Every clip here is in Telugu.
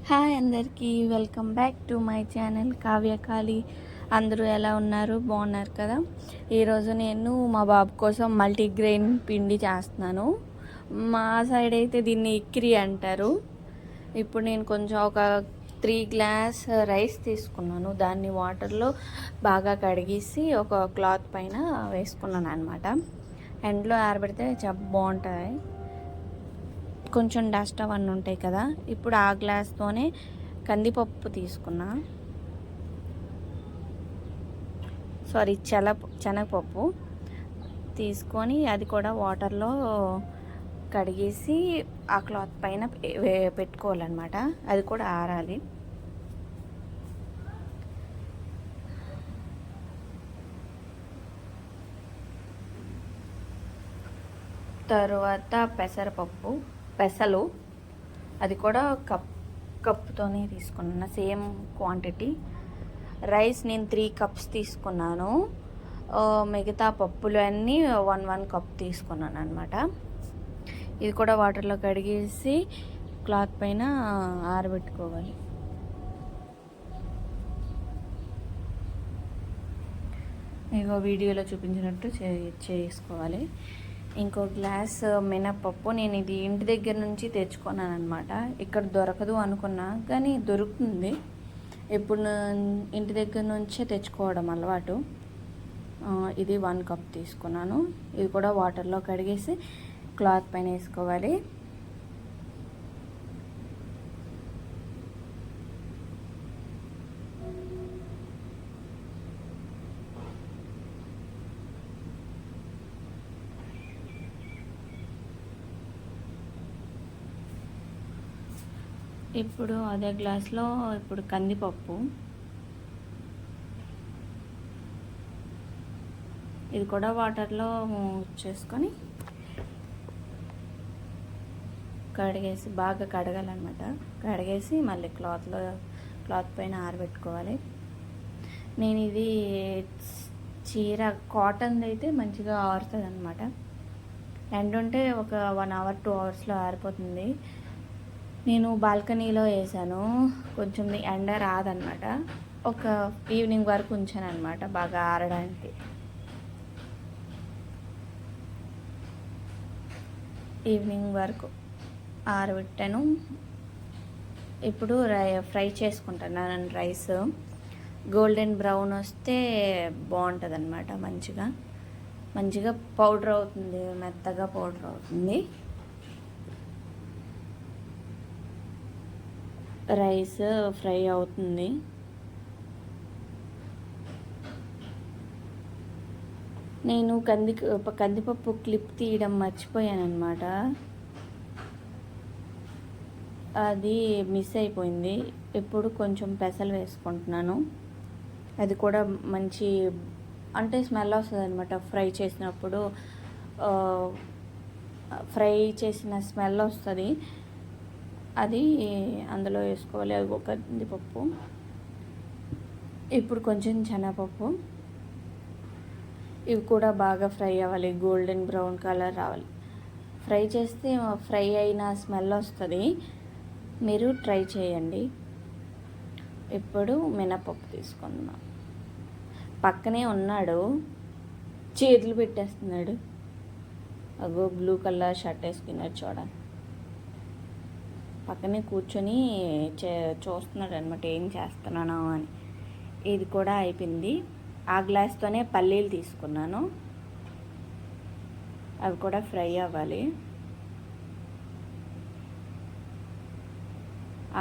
హాయ్ అందరికీ welcome back to my channel Kavyakali. అందరూ ఎలా ఉన్నారు? బాగున్నారు కదా? ఈరోజు నేను మా బాబు కోసం మల్టీగ్రెయిన్ పిండి చేస్తున్నాను. మా సైడ్ అయితే దీన్ని ఇక్కిరి అంటారు. ఇప్పుడు నేను కొంచెం ఒక 3 గ్లాస్ రైస్ తీసుకున్నాను. దాన్ని వాటర్లో బాగా కడిగేసి ఒక క్లాత్ పైన వేసుకున్నాను అనమాట. ఎండలో ఆరబెడితే చాలా బాగుంటుంది. కొంచెం డస్ట్ అవన్నీ ఉంటాయి కదా. ఇప్పుడు ఆ గ్లాస్తోనే కందిపప్పు తీసుకున్నా, శనగపప్పు తీసుకొని అది కూడా వాటర్లో కడిగేసి ఆ క్లాత్ పైన పెట్టుకోవాలన్నమాట. అది కూడా ఆరాలి. తరువాత పెసలు అది కూడా కప్పుతోనే తీసుకున్నాను, సేమ్ క్వాంటిటీ. రైస్ నేను 3 కప్స్ తీసుకున్నాను. మిగతా పప్పులు అన్నీ 1 కప్ తీసుకున్నాను అనమాట. ఇది కూడా వాటర్లో కడిగేసి క్లాత్ పైన ఆరబెట్టుకోవాలి. ఇగో వీడియోలో చూపించినట్టు చేసుకోవాలి. ఇంకో గ్లాస్ మినపప్పు నేను ఇది ఇంటి దగ్గర నుంచి తెచ్చుకున్నాను అనమాట. ఇక్కడ దొరకదు అనుకున్నా కానీ దొరుకుతుంది. ఇప్పుడు ఇంటి దగ్గర నుంచే తెచ్చుకోవడం అలవాటు. ఇది 1 కప్ తీసుకున్నాను. ఇది కూడా వాటర్లో కడిగేసి క్లాత్ పైన వేసుకోవాలి. ఇప్పుడు అదే గ్లాస్లో ఇప్పుడు కందిపప్పు, ఇది కూడా వాటర్లో చేసుకొని కడిగేసి బాగా కడగాలన్నమాట. కడిగేసి మళ్ళీ క్లాత్ పైన ఆరబెట్టుకోవాలి. నేను ఇది చీర కాటన్ అయితే మంచిగా ఆరుతుంది అనమాట. ఎండ ఉంటే ఒక 1 అవర్ 2 అవర్స్లో ఆరిపోతుంది. నేను బాల్కనీలో వేసాను, కొంచెం ఎండ రాదనమాట. ఒక ఈవినింగ్ వరకు ఉంచాను అనమాట బాగా ఆరడానికి. ఈవినింగ్ వరకు ఆరబెట్టాను. ఇప్పుడు ఫ్రై చేసుకుంటాను రైస్. గోల్డెన్ బ్రౌన్ వస్తే బాగుంటుంది అనమాట. మంచిగా పౌడర్ అవుతుంది, మెత్తగా పౌడర్ అవుతుంది. రైస్ ఫ్రై అవుతుంది. నేను కందిపప్పు క్లిప్ తీయడం మర్చిపోయాను అనమాట. అది మిస్ అయిపోయింది. ఇప్పుడు కొంచెం పెసలు వేసుకుంటున్నాను. అది కూడా మంచి అంటే స్మెల్ వస్తుంది అనమాట. ఫ్రై చేసినప్పుడు ఫ్రై చేసిన స్మెల్ వస్తుంది. అది అందులో వేసుకోవాలి. అది ఒక కందిపప్పు. ఇప్పుడు కొంచెం శనగపప్పు. ఇవి కూడా బాగా ఫ్రై అవ్వాలి, గోల్డెన్ బ్రౌన్ కలర్ రావాలి. ఫ్రై చేస్తే ఫ్రై అయిన స్మెల్ వస్తుంది. మీరు ట్రై చేయండి. ఇప్పుడు మినపప్పు తీసుకుందాం. పక్కనే ఉన్నాడు, చేతులు పెట్టేస్తున్నాడు. అగో బ్లూ కలర్ షర్ట్ వేసుకున్నాడు చూడండి. పక్కనే కూర్చొని చూస్తున్నాడు అనమాట ఏం చేస్తున్నాను అని. ఇది కూడా అయిపోయింది. ఆ గ్లాస్తోనే పల్లీలు తీసుకున్నాను, అవి కూడా ఫ్రై అవ్వాలి.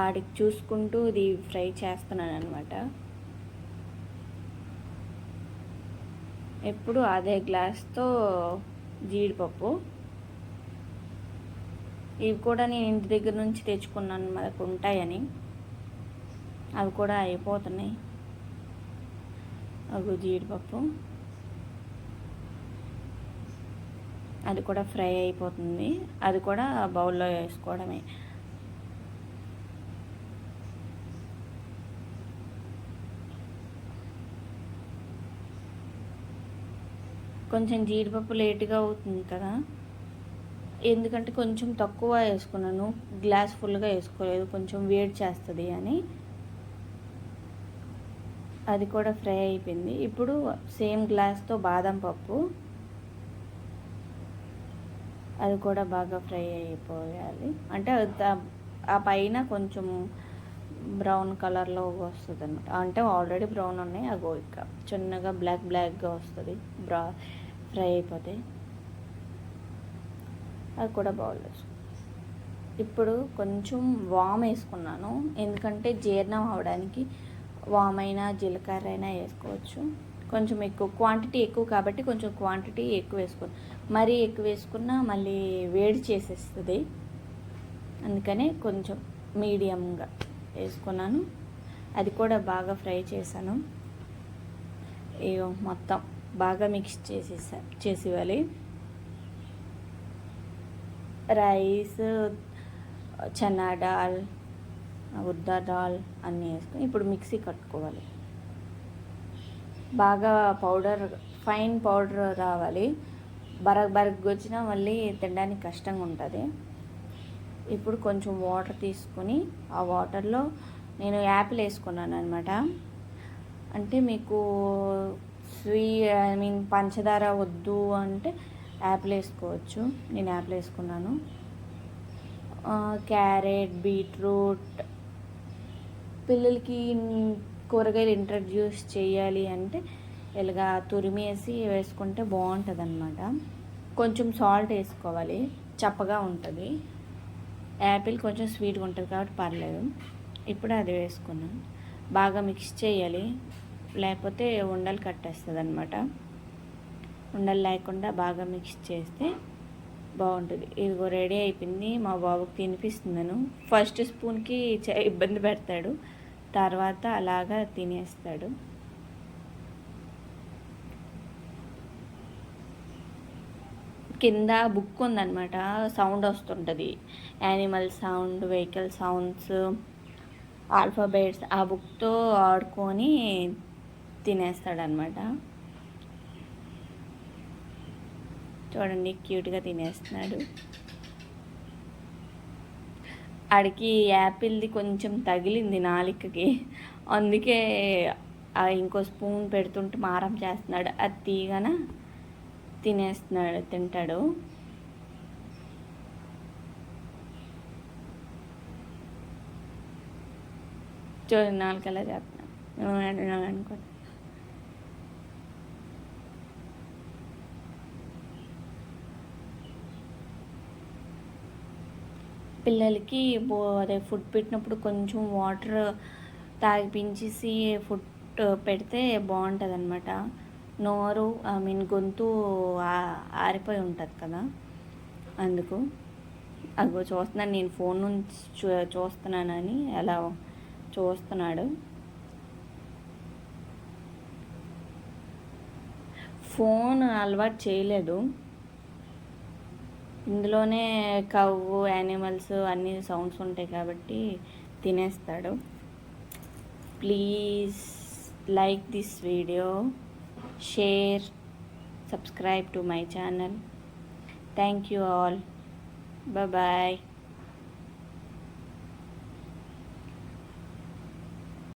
ఆడికి చూసుకుంటూ ఇది ఫ్రై చేస్తున్నాను అనమాట. ఎప్పుడు అదే గ్లాస్తో జీడిపప్పు, ఇవి కూడా నేను ఇంటి దగ్గర నుంచి తెచ్చుకున్నాను, మనకు ఉంటాయని. అవి కూడా అయిపోతున్నాయి. అవి జీడిపప్పు, అది కూడా ఫ్రై అయిపోతుంది. అది కూడా బౌల్లో వేసుకోవడమే. కొంచెం జీడిపప్పు లేటుగా అవుతుంది కదా, ఎందుకంటే కొంచెం తక్కువ వేసుకున్నాను, గ్లాస్ ఫుల్గా వేసుకోలేదు, కొంచెం వేడి చేస్తుంది అని. అది కూడా ఫ్రై అయిపోయింది. ఇప్పుడు సేమ్ గ్లాస్తో బాదం పప్పు, అది కూడా బాగా ఫ్రై అయిపోయాలి. అంటే ఆ పైన కొంచెం బ్రౌన్ కలర్లో వస్తుంది అనమాట. అంటే ఆల్రెడీ బ్రౌన్ ఉన్నాయి, అగో ఇక చిన్నగా బ్లాక్గా వస్తుంది ఫ్రై అయిపోతే. అది కూడా బాగుండదు. ఇప్పుడు కొంచెం వామ్ వేసుకున్నాను, ఎందుకంటే జీర్ణం అవడానికి వామ్ అయినా జీలకర్ర అయినా వేసుకోవచ్చు. కొంచెం ఎక్కువ క్వాంటిటీ ఎక్కువ కాబట్టి కొంచెం క్వాంటిటీ ఎక్కువ వేసుకోండి. మరీ ఎక్కువ వేసుకున్నా మళ్ళీ వేడి చేసేస్తుంది, అందుకనే కొంచెం మీడియంగా వేసుకున్నాను. అది కూడా బాగా ఫ్రై చేశాను. మొత్తం బాగా మిక్స్ చేసేయాలి. రైస్, చనా దాల్, ఉర్దా దాల్ అన్నీ వేసుకొని ఇప్పుడు మిక్సీ కట్టుకోవాలి. బాగా ఫైన్ పౌడర్ రావాలి. బరగ వచ్చినా మళ్ళీ తినడానికి కష్టంగా ఉంటుంది. ఇప్పుడు కొంచెం వాటర్ తీసుకొని ఆ వాటర్లో నేను యాపిల్ వేసుకున్నాను అనమాట. అంటే మీకు పంచదార వద్దు అంటే యాపిల్ వేసుకోవచ్చు. నేను యాపిల్ వేసుకున్నాను. క్యారెట్, బీట్రూట్, పిల్లలకి కూరగాయలు ఇంట్రడ్యూస్ చేయాలి అంటే ఇలాగా తురిమేసి వేసుకుంటే బాగుంటుంది అనమాట. కొంచెం సాల్ట్ వేసుకోవాలి, చప్పగా ఉంటుంది. యాపిల్ కొంచెం స్వీట్గా ఉంటుంది కాబట్టి పర్లేదు. ఇప్పుడు అది వేసుకున్నాను. బాగా మిక్స్ చేయాలి, లేకపోతే ఉండలు కట్టేస్తుంది అనమాట. ఉండలు లేకుండా బాగా మిక్స్ చేస్తే బాగుంటుంది. ఇదిగో రెడీ అయిపోయింది. మా బాబుకి తినిపిస్తున్నాను. ఫస్ట్ స్పూన్కి ఇబ్బంది పెడతాడు, తర్వాత అలాగా తినేస్తాడు. కింద బుక్ ఉందన్నమాట, సౌండ్ వస్తుంటుంది, animal sound, vehicle sounds, alphabets. ఆ బుక్తో ఆడుకొని తినేస్తాడనమాట. చూడండి క్యూట్గా తినేస్తున్నాడు. ఆడికి యాపిల్ది కొంచెం తగిలింది నాలికకి, అందుకే ఇంకో స్పూన్ పెడుతుంటే మారం చేస్తున్నాడు. అది తీగన తింటాడు. చూడండి నాలుకలా చేస్తున్నాడు అనుకో. పిల్లలకి అదే ఫుడ్ పెట్టినప్పుడు కొంచెం వాటర్ తాగిపించేసి ఫుడ్ పెడితే బాగుంటుంది అనమాట. నోరు గొంతు ఆరిపోయి ఉంటుంది కదా, అందుకు. అగో చూస్తున్నాను, నేను ఫోన్ నుంచి చూస్తున్నానని అలా చూస్తున్నాడు. ఫోన్ అలవాటు చేయలేదు, ఇందులోనే కవ్వు, యానిమల్స్ అన్ని సౌండ్స్ ఉంటాయి కాబట్టి తినేస్తాడు. Please like this video, share, subscribe to my channel. Thank you all. Bye bye.